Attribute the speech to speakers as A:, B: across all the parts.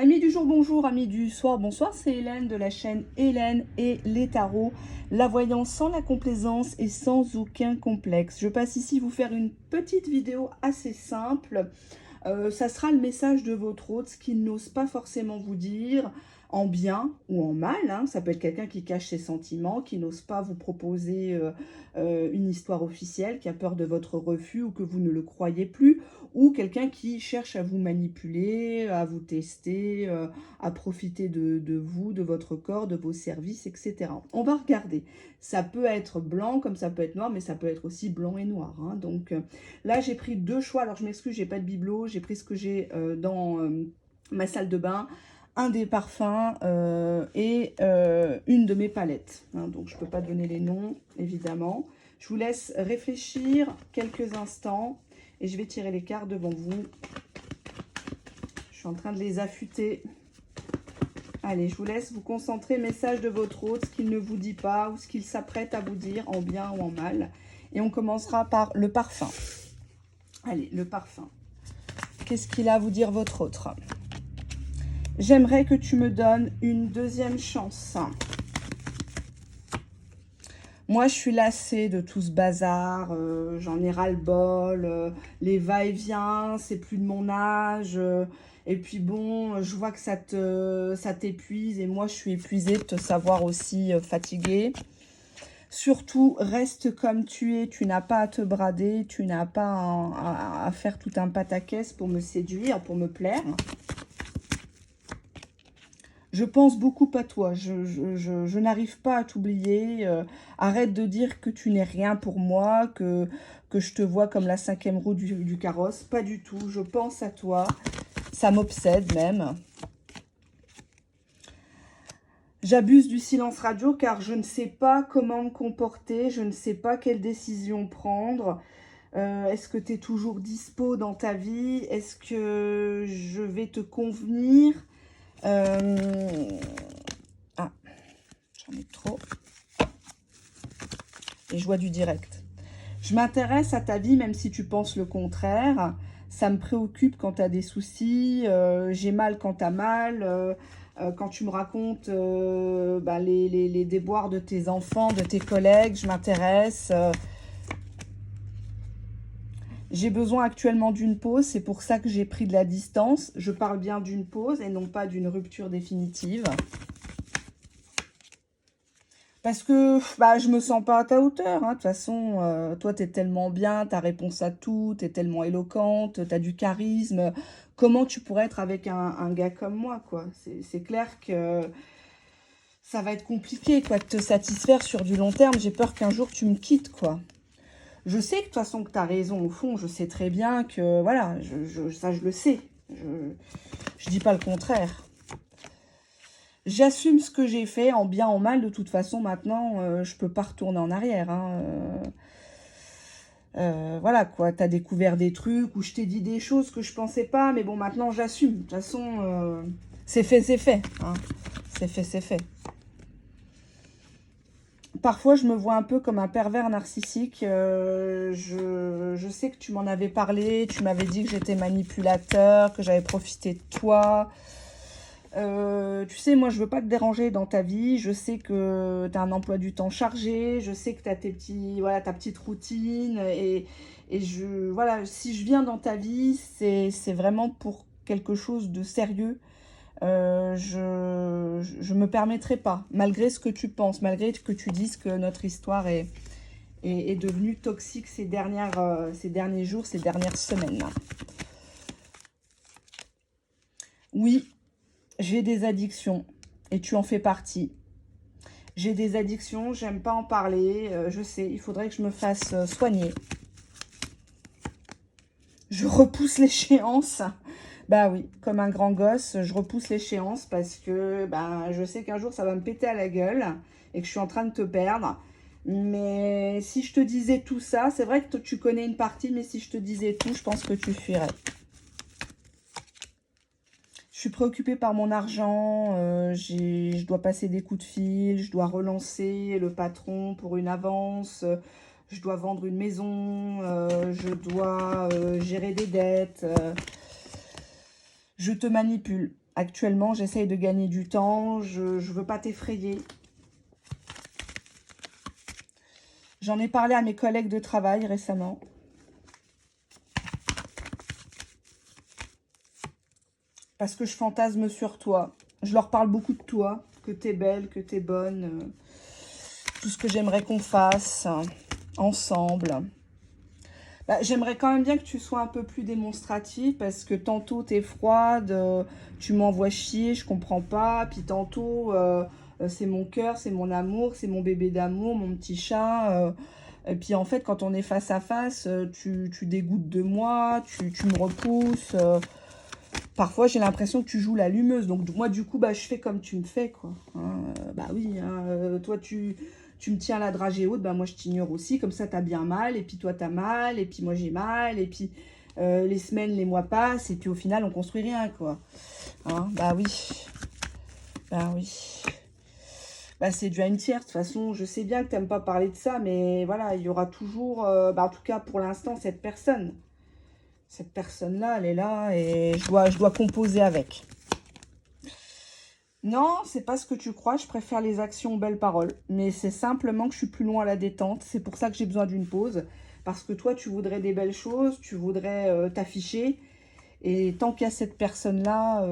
A: Amis du jour, bonjour, amis du soir, bonsoir, c'est Hélène de la chaîne Hélène et les tarots, la voyance sans la complaisance et sans aucun complexe. Je passe ici vous faire une petite vidéo assez simple. Ça sera le message de votre hôte, ce qu'il n'ose pas forcément vous dire, en bien ou en mal. Hein. Ça peut être quelqu'un qui cache ses sentiments, qui n'ose pas vous proposer une histoire officielle, qui a peur de votre refus ou que vous ne le croyez plus, ou quelqu'un qui cherche à vous manipuler, à vous tester, à profiter de vous, de votre corps, de vos services, etc. On va regarder. Ça peut être blanc comme ça peut être noir, mais ça peut être aussi blanc et noir. Hein. Donc là, j'ai pris deux choix. Alors, je m'excuse, j'ai pas de bibelot. J'ai pris ce que j'ai dans ma salle de bain, un des parfums et une de mes palettes. Hein. Donc, je peux pas donner les noms, évidemment. Je vous laisse réfléchir quelques instants. Et je vais tirer les cartes devant vous. Je suis en train de les affûter. Allez, je vous laisse vous concentrer. Message de votre hôte, ce qu'il ne vous dit pas ou ce qu'il s'apprête à vous dire en bien ou en mal. Et on commencera par le parfum. Allez, le parfum. Qu'est-ce qu'il a à vous dire votre hôte? J'aimerais que tu me donnes une deuxième chance. Moi, je suis lassée de tout ce bazar, j'en ai ras-le-bol, les va-et-vient, c'est plus de mon âge. Et puis bon, je vois que ça t'épuise et moi, je suis épuisée de te savoir aussi fatiguée. Surtout, reste comme tu es, tu n'as pas à te brader, tu n'as pas à faire tout un pataquès pour me séduire, pour me plaire. Je pense beaucoup à toi, je n'arrive pas à t'oublier. Arrête de dire que tu n'es rien pour moi, que je te vois comme la cinquième roue du carrosse. Pas du tout, je pense à toi, ça m'obsède même. J'abuse du silence radio car je ne sais pas comment me comporter, je ne sais pas quelle décision prendre. Est-ce que tu es toujours dispo dans ta vie? Est-ce que je vais te convenir? Ah, j'en ai trop. Et je vois du direct. Je m'intéresse à ta vie même si tu penses le contraire. Ça me préoccupe quand tu as des soucis. J'ai mal quand tu as mal. Quand tu me racontes les déboires de tes enfants, de tes collègues, je m'intéresse. J'ai besoin actuellement d'une pause. C'est pour ça que j'ai pris de la distance. Je parle bien d'une pause et non pas d'une rupture définitive. Parce que je me sens pas à ta hauteur. Hein. De toute façon, toi, tu es tellement bien, tu as réponse à tout, tu es tellement éloquente, tu as du charisme. Comment tu pourrais être avec un gars comme moi, quoi? C'est clair que ça va être compliqué, quoi, de te satisfaire sur du long terme. J'ai peur qu'un jour, tu me quittes, quoi. Je sais que de toute façon que tu as raison, au fond. Je sais très bien que, voilà, ça, je le sais. Je dis pas le contraire. J'assume ce que j'ai fait, en bien, en mal. De toute façon, maintenant, je peux pas retourner en arrière. Hein. Voilà, quoi. Tu as découvert des trucs ou je t'ai dit des choses que je pensais pas. Mais bon, maintenant, j'assume. De toute façon, c'est fait, c'est fait. Hein. C'est fait, c'est fait. Parfois, je me vois un peu comme un pervers narcissique. Je sais que tu m'en avais parlé. Tu m'avais dit que j'étais manipulateur, que j'avais profité de toi. Tu sais, moi, je veux pas te déranger dans ta vie. Je sais que tu as un emploi du temps chargé. Je sais que tu as ta petite routine. Et voilà, si je viens dans ta vie, c'est vraiment pour quelque chose de sérieux. Je me permettrai pas, malgré ce que tu penses, malgré que tu dises que notre histoire est devenue toxique ces derniers jours, ces dernières semaines. Oui. J'ai des addictions et tu en fais partie. J'ai des addictions, j'aime pas en parler. Je sais, il faudrait que je me fasse soigner. Je repousse l'échéance. Bah oui, comme un grand gosse, je repousse l'échéance parce que je sais qu'un jour ça va me péter à la gueule et que je suis en train de te perdre. Mais si je te disais tout ça, c'est vrai que tu connais une partie, mais si je te disais tout, je pense que tu fuirais. Je suis préoccupée par mon argent, je dois passer des coups de fil, je dois relancer le patron pour une avance, je dois vendre une maison, je dois gérer des dettes. Je te manipule. Actuellement, j'essaye de gagner du temps. Je ne veux pas t'effrayer. J'en ai parlé à mes collègues de travail récemment. Parce que je fantasme sur toi. Je leur parle beaucoup de toi. Que t'es belle, que t'es bonne. Tout ce que j'aimerais qu'on fasse ensemble. Bah, j'aimerais quand même bien que tu sois un peu plus démonstrative parce que tantôt t'es froide, tu m'envoies chier, je comprends pas. Puis tantôt c'est mon cœur, c'est mon amour, c'est mon bébé d'amour, mon petit chat. Et puis en fait quand on est face à face, tu dégoûtes de moi, tu me repousses. Parfois j'ai l'impression que tu joues l'allumeuse. Donc moi du coup bah, je fais comme tu me fais quoi. Hein, bah oui, hein, toi tu me tiens la dragée haute, bah moi je t'ignore aussi, comme ça t'as bien mal, et puis toi t'as mal, et puis moi j'ai mal, et puis les semaines, les mois passent, et puis au final on construit rien, quoi. Hein, bah oui, bah oui. Bah c'est dû à une tierce, de toute façon, je sais bien que t'aimes pas parler de ça, mais voilà, il y aura toujours, bah en tout cas pour l'instant, cette personne. Cette personne-là, elle est là, et je dois composer avec. Non, c'est pas ce que tu crois, je préfère les actions aux belles paroles. Mais c'est simplement que je suis plus loin à la détente. C'est pour ça que j'ai besoin d'une pause. Parce que toi, tu voudrais des belles choses, tu voudrais t'afficher. Et tant qu'il y a cette personne-là,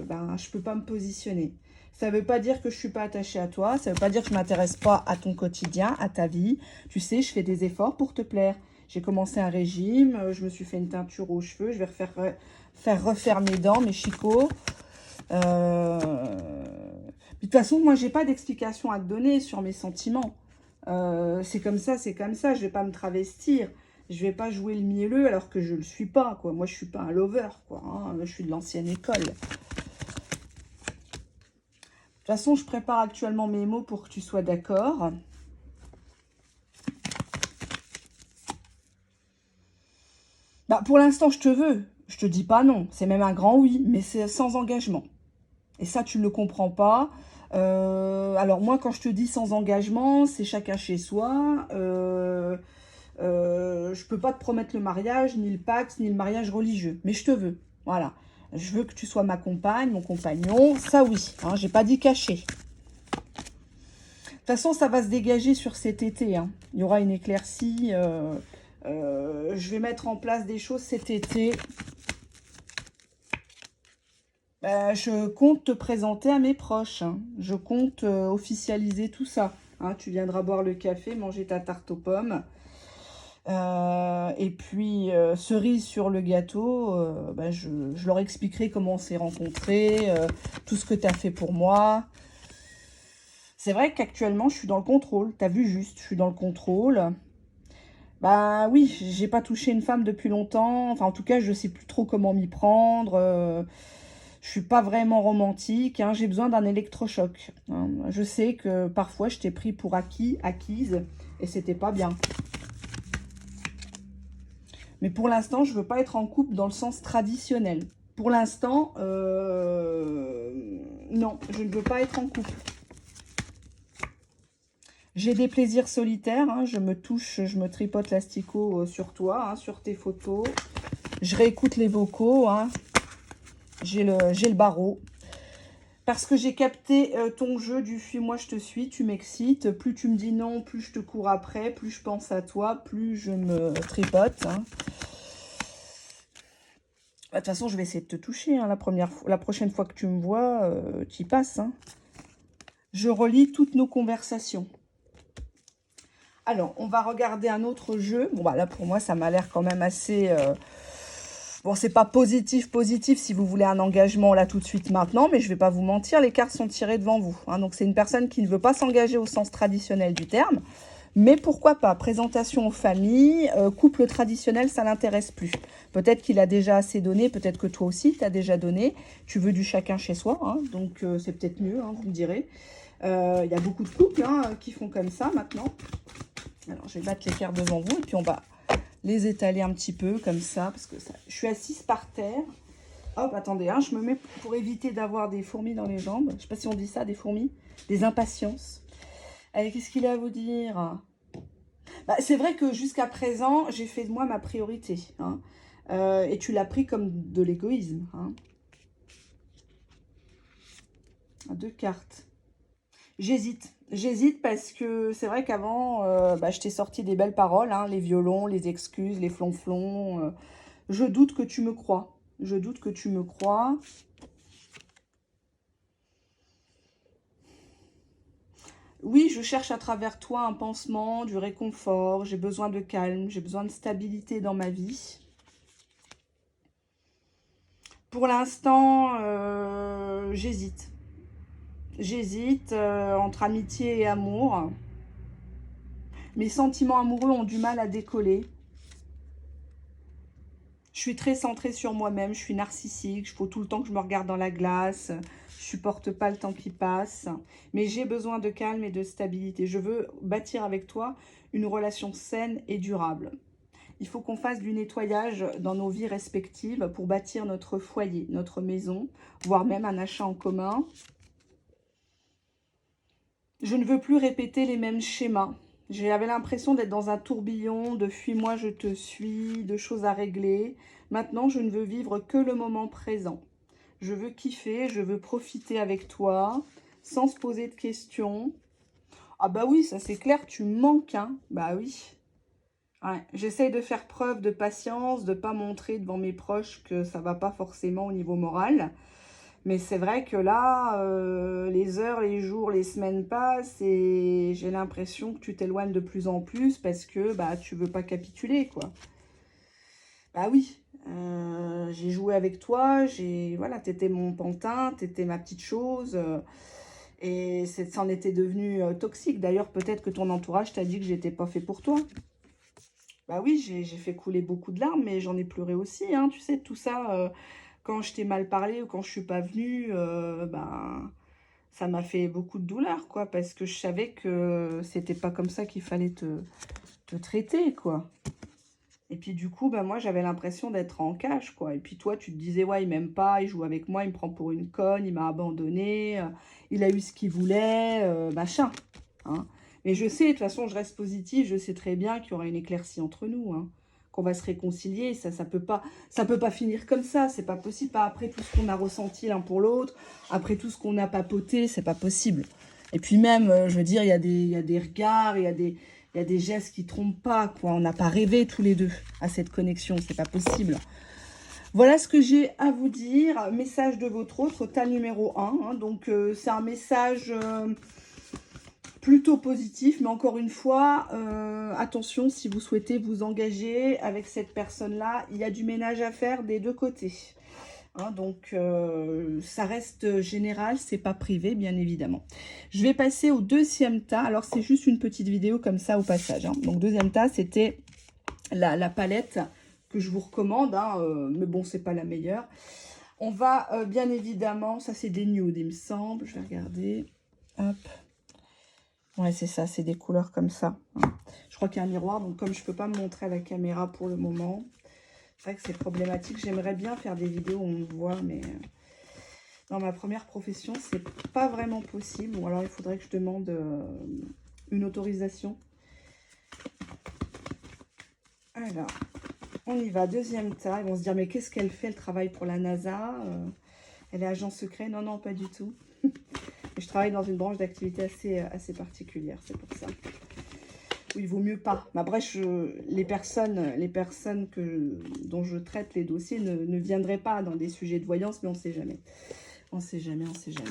A: ben, je peux pas me positionner. Ça veut pas dire que je suis pas attachée à toi. Ça veut pas dire que je m'intéresse pas à ton quotidien, à ta vie. Tu sais, je fais des efforts pour te plaire. J'ai commencé un régime, je me suis fait une teinture aux cheveux. Je vais faire refaire mes dents, mes chicots. De toute façon, moi, j'ai pas d'explication à te donner sur mes sentiments. C'est comme ça, c'est comme ça. Je vais pas me travestir. Je vais pas jouer le mielleux alors que je le suis pas, quoi. Moi, je suis pas un lover, quoi. Hein. Je suis de l'ancienne école. De toute façon, je prépare actuellement mes mots pour que tu sois d'accord. Bah, pour l'instant, je te veux. Je te dis pas non. C'est même un grand oui, mais c'est sans engagement. Et ça, tu ne le comprends pas. Alors moi, quand je te dis sans engagement, c'est chacun chez soi. Je peux pas te promettre le mariage, ni le pacte, ni le mariage religieux. Mais je te veux. Voilà. Je veux que tu sois ma compagne, mon compagnon. Ça, oui. Hein, j'ai pas dit caché. De toute façon, ça va se dégager sur cet été. Hein. Il y aura une éclaircie. Je vais mettre en place des choses cet été. Je compte te présenter à mes proches. Hein. Je compte officialiser tout ça. Hein. Tu viendras boire le café, manger ta tarte aux pommes. Et puis, cerise sur le gâteau, je leur expliquerai comment on s'est rencontrés, tout ce que tu as fait pour moi. C'est vrai qu'actuellement, je suis dans le contrôle. Tu as vu juste, je suis dans le contrôle. Bah oui, j'ai pas touché une femme depuis longtemps. Enfin, en tout cas, je sais plus trop comment m'y prendre. Je suis pas vraiment romantique. Hein, j'ai besoin d'un électrochoc. Hein. Je sais que parfois, je t'ai pris pour acquise, et c'était pas bien. Mais pour l'instant, je veux pas être en couple dans le sens traditionnel. Pour l'instant, non, je ne veux pas être en couple. J'ai des plaisirs solitaires, hein, je me touche, je me tripote l'asticot sur toi, hein, sur tes photos. Je réécoute les vocaux, hein. J'ai le barreau. Parce que j'ai capté ton jeu du fuis-moi, je te suis, tu m'excites. Plus tu me dis non, plus je te cours après, plus je pense à toi, plus je me tripote. Hein. De toute façon, je vais essayer de te toucher. Hein, la prochaine fois que tu me vois, tu y passes. Hein. Je relis toutes nos conversations. Alors, on va regarder un autre jeu. Bon, bah là, pour moi, ça m'a l'air quand même assez... Bon, c'est pas positif si vous voulez un engagement là tout de suite maintenant, mais je vais pas vous mentir, les cartes sont tirées devant vous. Hein, donc, c'est une personne qui ne veut pas s'engager au sens traditionnel du terme. Mais pourquoi pas, présentation aux familles, couple traditionnel, ça l'intéresse plus. Peut-être qu'il a déjà assez donné, peut-être que toi aussi, tu as déjà donné. Tu veux du chacun chez soi, hein, donc c'est peut-être mieux, hein, vous me direz. Il y a beaucoup de couples hein, qui font comme ça maintenant. Alors, je vais mettre les cartes devant vous et puis on va les étaler un petit peu comme ça. Parce que ça, je suis assise par terre. Hop, attendez, hein, je me mets pour éviter d'avoir des fourmis dans les jambes. Je ne sais pas si on dit ça, des fourmis, des impatiences. Allez, qu'est-ce qu'il a à vous dire? Bah, c'est vrai que jusqu'à présent, j'ai fait de moi ma priorité. Hein. Et tu l'as pris comme de l'égoïsme. Hein. 2 cartes. J'hésite. J'hésite parce que c'est vrai qu'avant, je t'ai sorti des belles paroles, hein, les violons, les excuses, les flonflons. Je doute que tu me crois. Je doute que tu me crois. Oui, je cherche à travers toi un pansement, du réconfort. J'ai besoin de calme, j'ai besoin de stabilité dans ma vie. Pour l'instant, j'hésite. J'hésite entre amitié et amour. Mes sentiments amoureux ont du mal à décoller. Je suis très centrée sur moi-même, je suis narcissique, il faut tout le temps que je me regarde dans la glace, je supporte pas le temps qui passe. Mais j'ai besoin de calme et de stabilité. Je veux bâtir avec toi une relation saine et durable. Il faut qu'on fasse du nettoyage dans nos vies respectives pour bâtir notre foyer, notre maison, voire même un achat en commun. Je ne veux plus répéter les mêmes schémas. J'avais l'impression d'être dans un tourbillon de « fuis-moi, je te suis », de choses à régler. Maintenant, je ne veux vivre que le moment présent. Je veux kiffer, je veux profiter avec toi, sans se poser de questions. Ah bah oui, ça c'est clair, tu me manques, hein. Bah oui. Ouais. J'essaye de faire preuve de patience, de ne pas montrer devant mes proches que ça ne va pas forcément au niveau moral. Mais c'est vrai que là, les heures, les jours, les semaines passent et j'ai l'impression que tu t'éloignes de plus en plus parce que tu veux pas capituler, quoi. Bah oui, j'ai joué avec toi, voilà, t'étais mon pantin, t'étais ma petite chose, et c'en était devenu toxique. D'ailleurs, peut-être que ton entourage t'a dit que j'étais pas fait pour toi. Bah oui, j'ai fait couler beaucoup de larmes, mais j'en ai pleuré aussi, hein, tu sais, tout ça, quand je t'ai mal parlé ou quand je suis pas venue, ça m'a fait beaucoup de douleur, quoi, parce que je savais que c'était pas comme ça qu'il fallait te traiter, quoi. Et puis du coup, moi, j'avais l'impression d'être en cage, quoi. Et puis toi, tu te disais, ouais, il m'aime pas, il joue avec moi, il me prend pour une conne, il m'a abandonné, il a eu ce qu'il voulait, machin, hein. Mais je sais, de toute façon, je reste positive, je sais très bien qu'il y aura une éclaircie entre nous, hein, qu'on va se réconcilier. Ça peut pas finir comme ça, c'est pas possible. Pas après tout ce qu'on a ressenti l'un pour l'autre, après tout ce qu'on a papoté, c'est pas possible. Et puis même, je veux dire, il y a des regards, il y a des gestes qui trompent pas, quoi. On n'a pas rêvé tous les deux à cette connexion, c'est pas possible. Voilà ce que j'ai à vous dire. Message de votre autre, tas numéro 1. Hein, donc, c'est un message plutôt positif, mais encore une fois, attention, si vous souhaitez vous engager avec cette personne-là, il y a du ménage à faire des deux côtés. Hein, donc, ça reste général, c'est pas privé, bien évidemment. Je vais passer au deuxième tas. Alors, c'est juste une petite vidéo comme ça au passage. Hein. Donc, deuxième tas, c'était la palette que je vous recommande. Hein, mais bon, c'est pas la meilleure. On va, bien évidemment, ça c'est des nudes, il me semble. Je vais regarder. Hop. Ouais, c'est ça, c'est des couleurs comme ça. Hein. Je crois qu'il y a un miroir, donc comme je peux pas me montrer à la caméra pour le moment, c'est vrai que c'est problématique. J'aimerais bien faire des vidéos où on me voit, mais dans ma première profession, c'est pas vraiment possible. Ou alors, il faudrait que je demande une autorisation. Alors, on y va. Deuxième tas. Ils vont se dire, mais qu'est-ce qu'elle fait? Elle travaille pour la NASA. Elle est agent secret. Non, non, pas du tout. Je travaille dans une branche d'activité assez particulière. C'est pour ça. Oui, il vaut mieux pas. Mais après, les personnes dont je traite les dossiers ne viendraient pas dans des sujets de voyance, mais on ne sait jamais. On ne sait jamais, on ne sait jamais.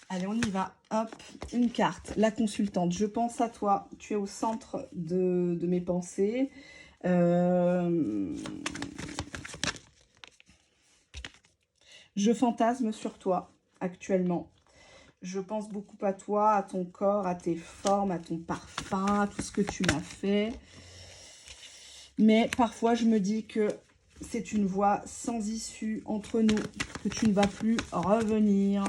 A: Allez, on y va. Hop, une carte. La consultante. Je pense à toi. Tu es au centre de mes pensées. Je fantasme sur toi actuellement. Je pense beaucoup à toi, à ton corps, à tes formes, à ton parfum, à tout ce que tu m'as fait. Mais parfois, je me dis que c'est une voie sans issue entre nous, que tu ne vas plus revenir.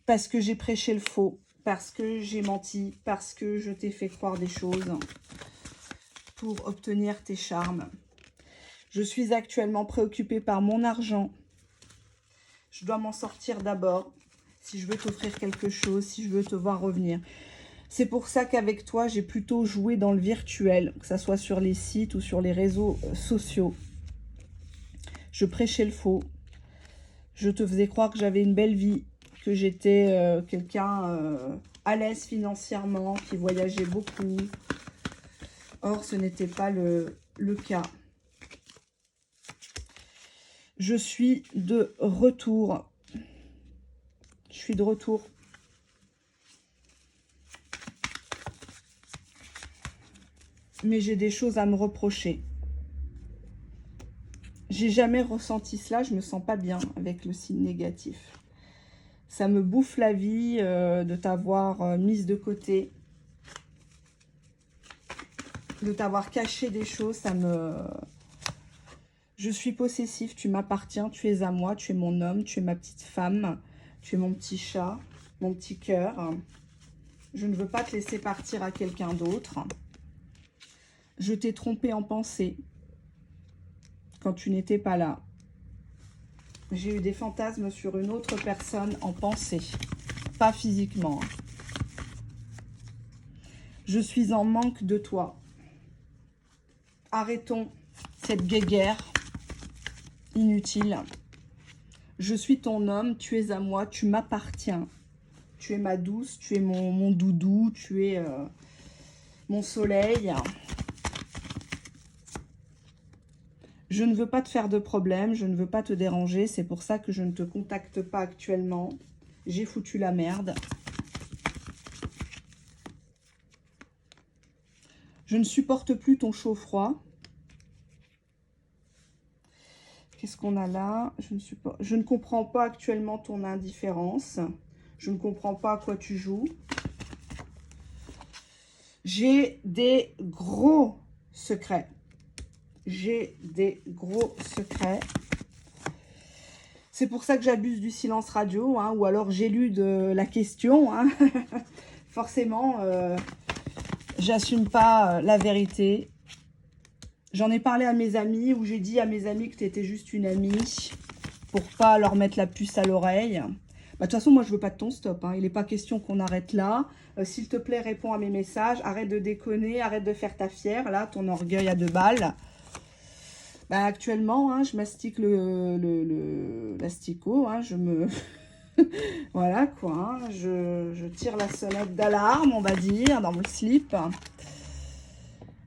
A: Parce que j'ai prêché le faux, parce que j'ai menti, parce que je t'ai fait croire des choses pour obtenir tes charmes. Je suis actuellement préoccupée par mon argent. Je dois m'en sortir d'abord. Si je veux t'offrir quelque chose, si je veux te voir revenir. C'est pour ça qu'avec toi, j'ai plutôt joué dans le virtuel, que ce soit sur les sites ou sur les réseaux sociaux. Je prêchais le faux. Je te faisais croire que j'avais une belle vie, que j'étais quelqu'un à l'aise financièrement, qui voyageait beaucoup. Or, ce n'était pas le cas. Je suis de retour. Je suis de retour. Mais j'ai des choses à me reprocher. J'ai jamais ressenti cela, je me sens pas bien avec le signe négatif. Ça me bouffe la vie de t'avoir mise de côté. De t'avoir caché des choses, ça me... Je suis possessif, tu m'appartiens, tu es à moi, tu es mon homme, tu es ma petite femme, tu es mon petit chat, mon petit cœur. Je ne veux pas te laisser partir à quelqu'un d'autre. Je t'ai trompé en pensée quand tu n'étais pas là. J'ai eu des fantasmes sur une autre personne en pensée, pas physiquement. Je suis en manque de toi. Arrêtons cette guéguerre inutile. Je suis ton homme, tu es à moi, tu m'appartiens. Tu es ma douce, tu es mon doudou, tu es mon soleil. Je ne veux pas te faire de problème, je ne veux pas te déranger. C'est pour ça que je ne te contacte pas actuellement. J'ai foutu la merde. Je ne supporte plus ton chaud-froid. Qu'est-ce qu'on a là? Je ne comprends pas actuellement ton indifférence. Je ne comprends pas à quoi tu joues. J'ai des gros secrets. J'ai des gros secrets. C'est pour ça que j'abuse du silence radio, hein, ou alors j'ai lu de la question. Hein. Forcément, j'assume pas la vérité. J'en ai parlé à mes amis, où j'ai dit à mes amis que tu étais juste une amie, pour pas leur mettre la puce à l'oreille. Bah, de toute façon, moi, je veux pas de ton stop. Hein. Il n'est pas question qu'on arrête là. S'il te plaît, réponds à mes messages. Arrête de déconner, arrête de faire ta fière. Là, ton orgueil à 2 balles. Bah, actuellement, hein, je mastique l'asticot. Hein, je me... voilà, quoi. Hein, je tire la sonnette d'alarme, on va dire, dans mon slip.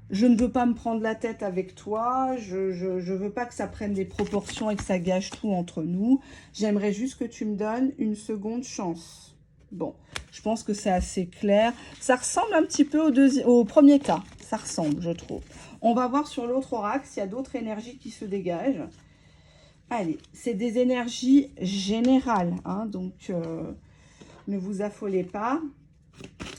A: Je ne veux pas me prendre la tête avec toi. Je veux pas que ça prenne des proportions et que ça gâche tout entre nous. J'aimerais juste que tu me donnes une seconde chance. Bon, je pense que c'est assez clair. Ça ressemble un petit peu au premier cas. Ça ressemble, je trouve. On va voir sur l'autre oracle s'il y a d'autres énergies qui se dégagent. Allez, c'est des énergies générales. Hein, donc, ne vous affolez pas.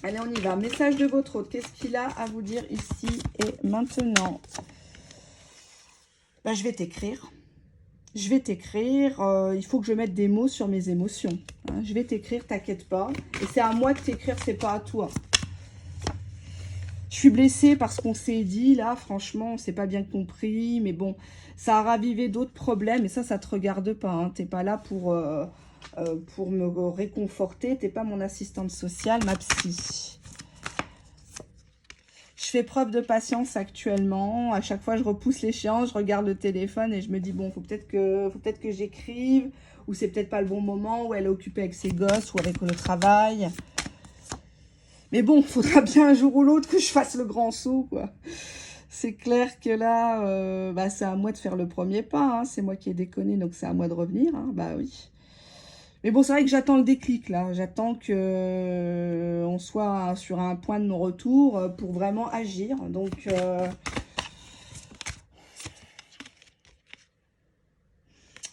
A: Allez, on y va. Message de votre hôte. Qu'est-ce qu'il a à vous dire ici et maintenant? Ben, je vais t'écrire. Je vais t'écrire. Il faut que je mette des mots sur mes émotions. Hein. Je vais t'écrire, t'inquiète pas. Et c'est à moi de t'écrire, c'est pas à toi. Je suis blessée parce qu'on s'est dit, là, franchement, on s'est pas bien compris. Mais bon, ça a ravivé d'autres problèmes. Et ça te regarde pas. Hein. T'es pas là pour me réconforter. T'es pas mon assistante sociale, ma psy. Je fais preuve de patience actuellement. À chaque fois, je repousse l'échéance, je regarde le téléphone et je me dis, bon, faut peut-être que j'écrive. Ou c'est peut-être pas le bon moment, ou elle est occupée avec ses gosses, ou avec le travail. Mais bon, il faudra bien un jour ou l'autre que je fasse le grand saut, quoi. C'est clair que là, bah, c'est à moi de faire le premier pas. Hein. C'est moi qui ai déconné, donc c'est à moi de revenir. Hein. Bah oui. Mais bon, c'est vrai que j'attends le déclic, là. J'attends qu'on soit sur un point de non-retour pour vraiment agir. Donc,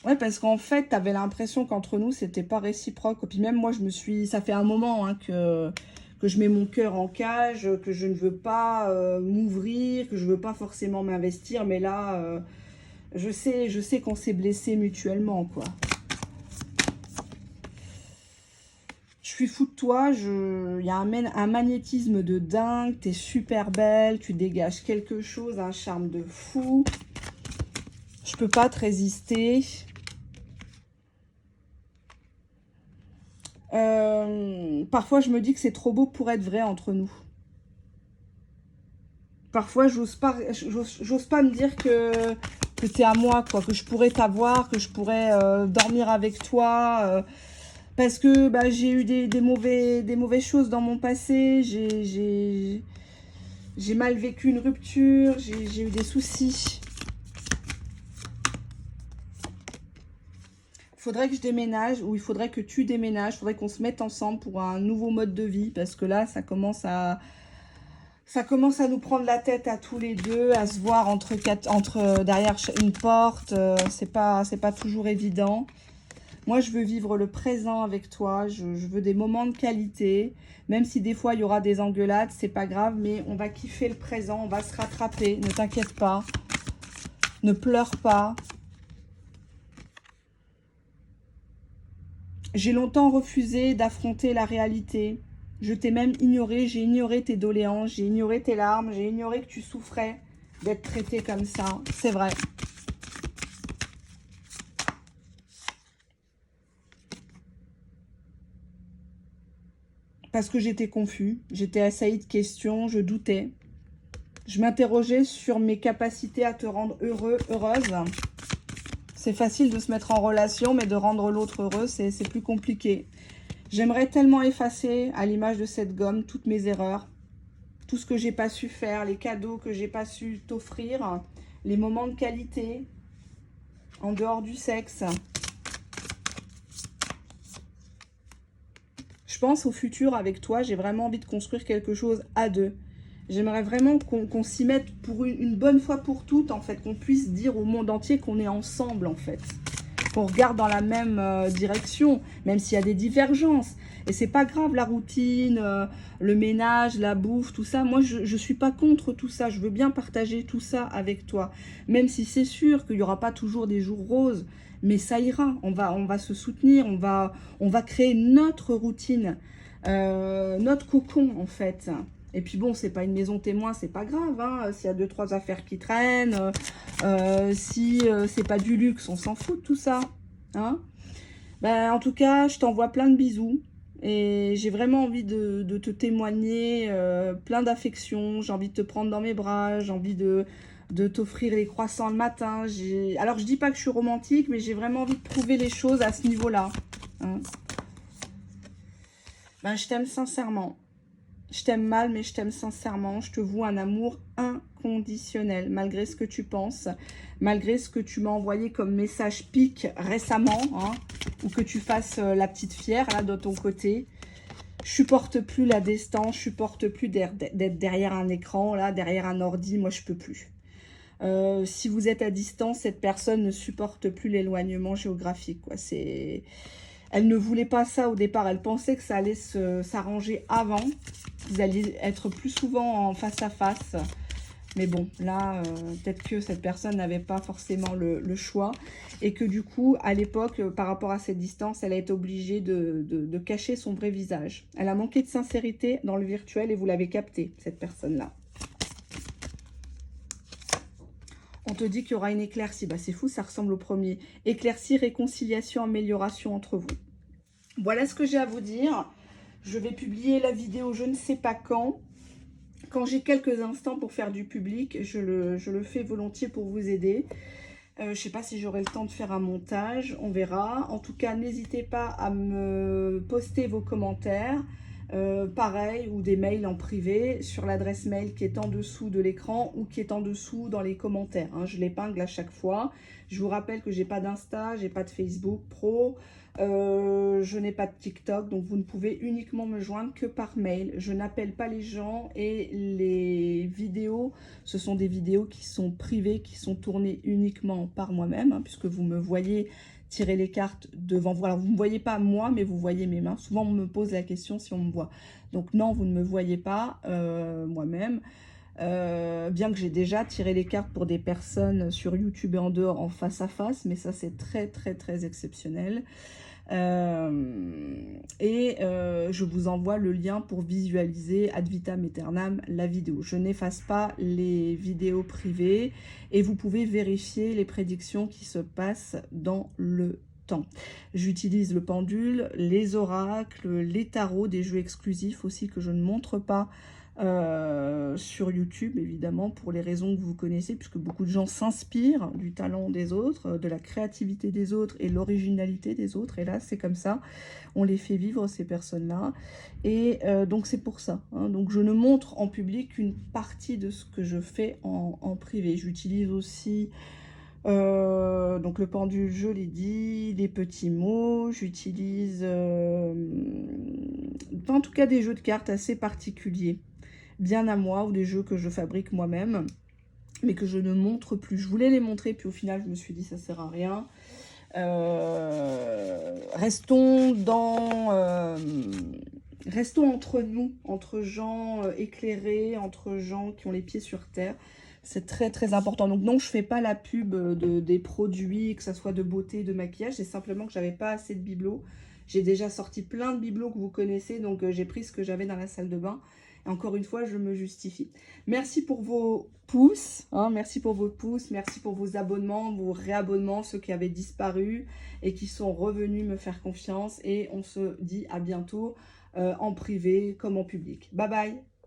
A: ouais, parce qu'en fait, tu avais l'impression qu'entre nous, c'était pas réciproque. Et puis même moi, ça fait un moment hein, que je mets mon cœur en cage, que je ne veux pas m'ouvrir, que je veux pas forcément m'investir. Mais là, je sais qu'on s'est blessés mutuellement, quoi. Je suis fou de toi, il y a un magnétisme de dingue, tu es super belle, tu dégages quelque chose, un charme de fou. Je peux pas te résister. Parfois, je me dis que c'est trop beau pour être vrai entre nous. Parfois, j'ose pas me dire que que tu es à moi, quoi, que je pourrais t'avoir, que je pourrais dormir avec toi, parce que bah, j'ai eu des mauvaises choses dans mon passé, j'ai mal vécu une rupture, j'ai eu des soucis. Il faudrait que je déménage, ou il faudrait que tu déménages, il faudrait qu'on se mette ensemble pour un nouveau mode de vie, parce que là, ça commence à nous prendre la tête à tous les deux, à se voir derrière une porte, c'est pas toujours évident. Moi, je veux vivre le présent avec toi, je veux des moments de qualité, même si des fois il y aura des engueulades, c'est pas grave, mais on va kiffer le présent, on va se rattraper, ne t'inquiète pas, ne pleure pas. J'ai longtemps refusé d'affronter la réalité. Je t'ai même ignoré, j'ai ignoré tes doléances, j'ai ignoré tes larmes, j'ai ignoré que tu souffrais d'être traité comme ça. C'est vrai. Parce que j'étais confus, j'étais assaillie de questions, je doutais. Je m'interrogeais sur mes capacités à te rendre heureux, heureuse. C'est facile de se mettre en relation, mais de rendre l'autre heureux, c'est plus compliqué. J'aimerais tellement effacer, à l'image de cette gomme, toutes mes erreurs, tout ce que j'ai pas su faire, les cadeaux que j'ai pas su t'offrir, les moments de qualité, en dehors du sexe. Je pense au futur avec toi, j'ai vraiment envie de construire quelque chose à deux. J'aimerais vraiment qu'on s'y mette pour une bonne fois pour toutes, en fait, qu'on puisse dire au monde entier qu'on est ensemble, en fait. Qu'on regarde dans la même direction, même s'il y a des divergences. Et c'est pas grave, la routine, le ménage, la bouffe, tout ça. Moi, je suis pas contre tout ça. Je veux bien partager tout ça avec toi. Même si c'est sûr qu'il y aura pas toujours des jours roses. Mais ça ira. On va se soutenir. On va créer notre routine. Notre cocon, en fait. Et puis bon, c'est pas une maison témoin, c'est pas grave, hein, s'il y a 2-3 affaires qui traînent, si c'est pas du luxe, on s'en fout de tout ça. Hein. Ben, en tout cas, je t'envoie plein de bisous. Et j'ai vraiment envie de te témoigner plein d'affection. J'ai envie de te prendre dans mes bras, j'ai envie de t'offrir les croissants le matin. Alors, je dis pas que je suis romantique, mais j'ai vraiment envie de prouver les choses à ce niveau-là. Hein. Ben, je t'aime sincèrement. Je t'aime mal, mais je t'aime sincèrement. Je te voue un amour inconditionnel, malgré ce que tu penses, malgré ce que tu m'as envoyé comme message pique récemment, hein, ou que tu fasses la petite fière, là, de ton côté. Je supporte plus la distance, je supporte plus d'être derrière un écran, là, derrière un ordi. Moi, je peux plus. Si vous êtes à distance, cette personne ne supporte plus l'éloignement géographique, quoi. C'est... Elle ne voulait pas ça au départ. Elle pensait que ça allait s'arranger avant. Vous alliez être plus souvent en face à face. Mais bon, là, peut-être que cette personne n'avait pas forcément le choix. Et que du coup, à l'époque, par rapport à cette distance, elle a été obligée de cacher son vrai visage. Elle a manqué de sincérité dans le virtuel et vous l'avez capté, cette personne-là. On te dit qu'il y aura une éclaircie. Bah, c'est fou, ça ressemble au premier. Éclaircie, réconciliation, amélioration entre vous. Voilà ce que j'ai à vous dire. Je vais publier la vidéo je ne sais pas quand. Quand j'ai quelques instants pour faire du public, je le fais volontiers pour vous aider. Je ne sais pas si j'aurai le temps de faire un montage, on verra. En tout cas, n'hésitez pas à me poster vos commentaires. Pareil, ou des mails en privé sur l'adresse mail qui est en dessous de l'écran ou qui est en dessous dans les commentaires. Hein. Je l'épingle à chaque fois. Je vous rappelle que j'ai pas d'Insta, j'ai pas de Facebook Pro, je n'ai pas de TikTok, donc vous ne pouvez uniquement me joindre que par mail. Je n'appelle pas les gens et les vidéos, ce sont des vidéos qui sont privées, qui sont tournées uniquement par moi-même, hein, puisque vous me voyez tirer les cartes devant vous. Alors, vous ne me voyez pas moi, mais vous voyez mes mains. Souvent, on me pose la question si on me voit. Donc, non, vous ne me voyez pas moi-même. Bien que j'ai déjà tiré les cartes pour des personnes sur YouTube et en dehors en face à face, mais ça, c'est très, très, très exceptionnel. Je vous envoie le lien pour visualiser ad vitam aeternam la vidéo. Je n'efface pas les vidéos privées et vous pouvez vérifier les prédictions qui se passent dans le temps. J'utilise le pendule, les oracles, les tarots, des jeux exclusifs aussi que je ne montre pas sur YouTube, évidemment, pour les raisons que vous connaissez, puisque beaucoup de gens s'inspirent du talent des autres, de la créativité des autres et l'originalité des autres. Et là, c'est comme ça, on les fait vivre, ces personnes-là. Et donc, c'est pour ça. Hein. Donc, je ne montre en public qu'une partie de ce que je fais en privé. J'utilise aussi... donc le pendule, je l'ai dit, les petits mots, j'utilise en tout cas des jeux de cartes assez particuliers, bien à moi, ou des jeux que je fabrique moi-même, mais que je ne montre plus. Je voulais les montrer, puis au final, je me suis dit, ça sert à rien. Restons entre nous, entre gens éclairés, entre gens qui ont les pieds sur terre. C'est très très important. Donc non, je ne fais pas la pub des produits, que ce soit de beauté, de maquillage. C'est simplement que j'avais pas assez de bibelots. J'ai déjà sorti plein de bibelots que vous connaissez, donc j'ai pris ce que j'avais dans la salle de bain. Et encore une fois, je me justifie. Merci pour vos pouces, hein, merci pour vos pouces, merci pour vos abonnements, vos réabonnements, ceux qui avaient disparu et qui sont revenus me faire confiance. Et on se dit à bientôt en privé comme en public. Bye bye!